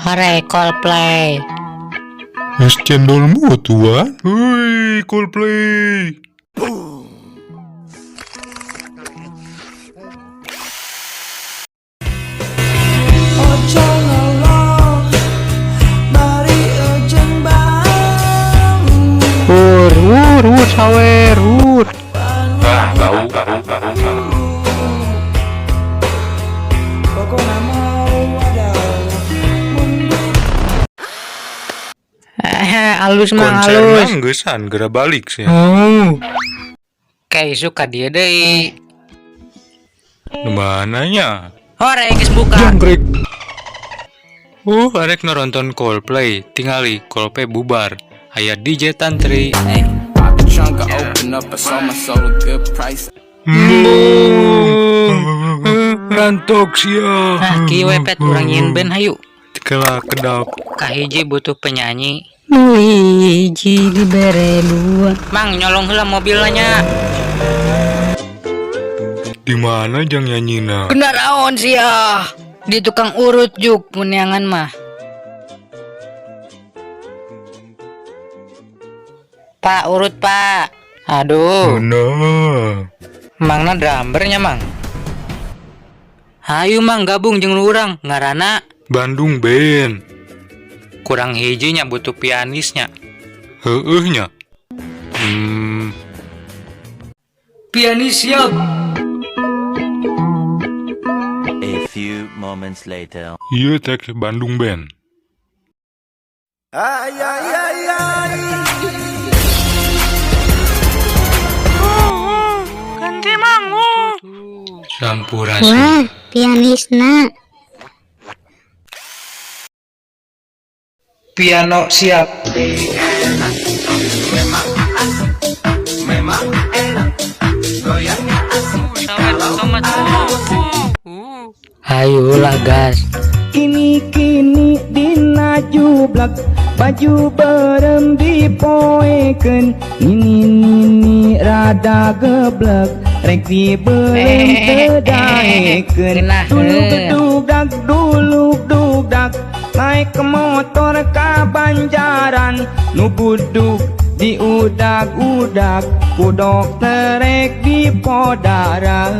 Hore Coldplay. Es cendolmu tuan. Hui, Coldplay. Wur sawer wur. Bau. Alus mang Konser alus. manggesan geura balik sih. Kayak suka dia deh. Mananya? Hore geus buka. Jangkrik. Arek nonton Coldplay, tingali Coldplay bubar. Aya DJ Tantri. Rantok sia. Nah, kieu wepet urang nyin band hayu. Kela kedap. Kahiji butuh penyanyi. Hiji dibere dua. Mang nyolong heula mobilnya. Di mana jang nyanyina? Kendaraan sia. Di tukang urut juk punyangan mah. Pak urut pak. Aduh. Nah. Mangna drummernya mang. Hayu mang gabung jeung urang ngaranna Bandung Band. kurang hijinya butuh pianisnya. Heueuhnya. Pianis siap. A few moments later. Ieu teh Bandung Band. Ganti mangu. Sampurasun. Wah, pianisna. Piano siap. Ayolah gas. Kini dina jublak baju berem dipoekeun nini rada geblek rek dibelem tedaekeun dulu dugdak naik ke motor ka Banjaran nu buduk di udag-udag ku dokter rek di podara.